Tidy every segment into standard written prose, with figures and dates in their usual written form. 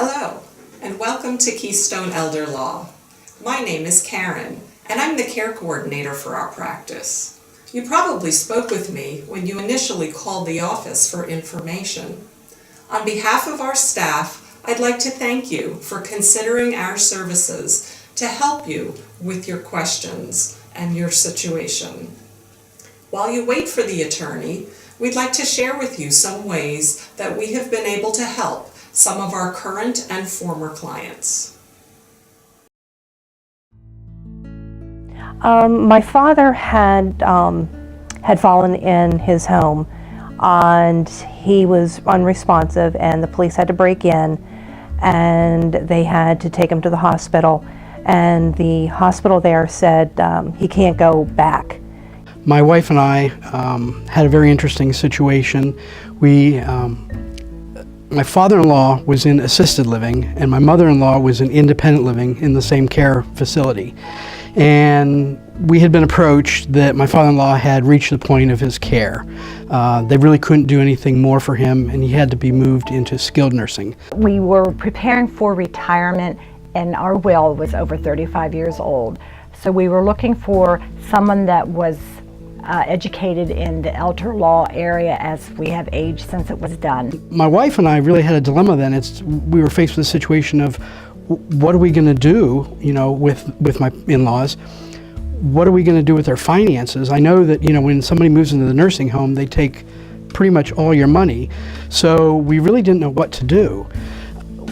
Hello, and welcome to Keystone Elder Law. My name is Karen, and I'm the care coordinator for our practice. You probably spoke with me when you initially called the office for information. On behalf of our staff, I'd like to thank you for considering our services to help you with your questions and your situation. While you wait for the attorney, we'd like to share with you some ways that we have been able to help some of our current and former clients. My father had fallen in his home, and he was unresponsive, and the police had to break in, and they had to take him to the hospital, and the hospital there said he can't go back. My wife and I had a very interesting situation. My father-in-law was in assisted living, and my mother-in-law was in independent living in the same care facility. And we had been approached that my father-in-law had reached the point of his care. They really couldn't do anything more for him, and he had to be moved into skilled nursing. We were preparing for retirement, and our will was over 35 years old. So we were looking for someone that was educated in the elder law area, as we have aged since it was done. My wife and I really had a dilemma then. We were faced with a situation of, what are we going to do, with my in-laws? What are we going to do with their finances? I know that, when somebody moves into the nursing home, they take pretty much all your money. So we really didn't know what to do.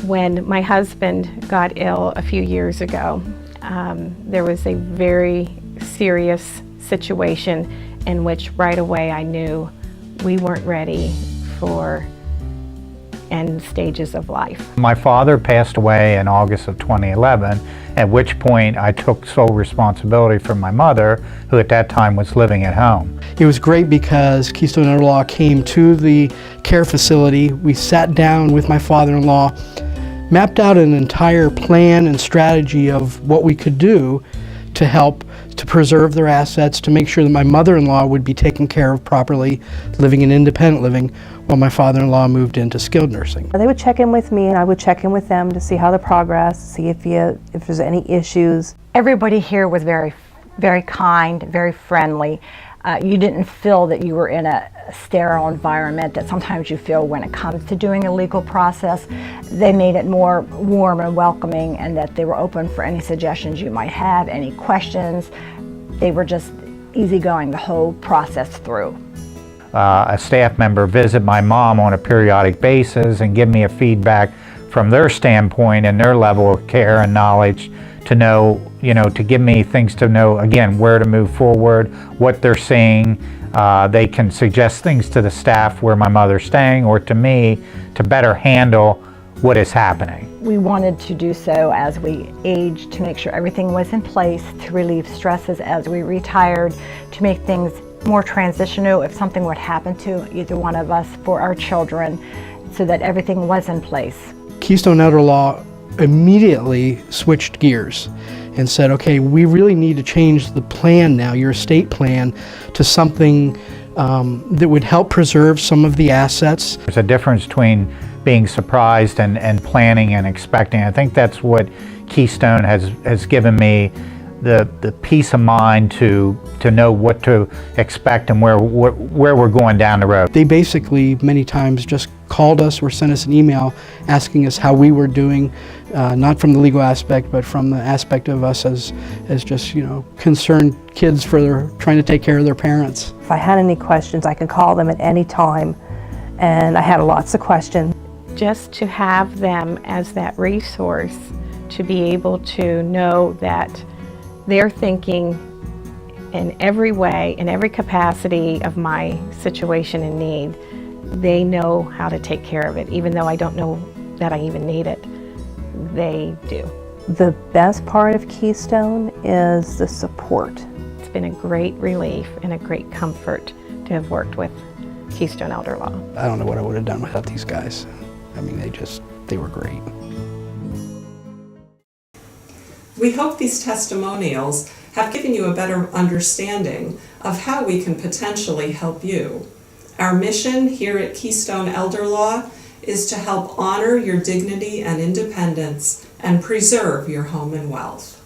When my husband got ill a few years ago, there was a very serious situation in which right away I knew we weren't ready for end stages of life. My father passed away in August of 2011, at which point I took sole responsibility for my mother, who at that time was living at home. It was great because Keystone Elder Law came to the care facility. We sat down with my father-in-law, mapped out an entire plan and strategy of what we could do to help to preserve their assets, to make sure that my mother-in-law would be taken care of properly, living in independent living, while my father-in-law moved into skilled nursing. They would check in with me, and I would check in with them to see how the progress, see if there's any issues. Everybody here was very, very kind, very friendly. You didn't feel that you were in a sterile environment that sometimes you feel when it comes to doing a legal process. They made it more warm and welcoming, and that they were open for any suggestions you might have, any questions. They were just easygoing the whole process through. A staff member visit my mom on a periodic basis and give me a feedback from their standpoint and their level of care and knowledge to know, to give me things to know, again, where to move forward, what they're seeing. They can suggest things to the staff where my mother's staying, or to me, to better handle what is happening. We wanted to do so as we aged, to make sure everything was in place, to relieve stresses as we retired, to make things more transitional if something would happen to either one of us for our children, so that everything was in place. Keystone Elder Law immediately switched gears and said, okay, we really need to change the plan now, your estate plan, to something that would help preserve some of the assets. There's a difference between being surprised and planning and expecting. I think that's what Keystone has given me, the peace of mind to know what to expect and where we're going down the road. They basically many times just called us or sent us an email asking us how we were doing, not from the legal aspect, but from the aspect of us as just, concerned kids trying to take care of their parents. If I had any questions, I could call them at any time, and I had lots of questions. Just to have them as that resource, to be able to know that they're thinking in every way, in every capacity of my situation and need. They know how to take care of it, even though I don't know that I even need it. They do. The best part of Keystone is the support. It's been a great relief and a great comfort to have worked with Keystone Elder Law. I don't know what I would have done without these guys. I mean, they were great. We hope these testimonials have given you a better understanding of how we can potentially help you. Our mission here at Keystone Elder Law is to help honor your dignity and independence and preserve your home and wealth.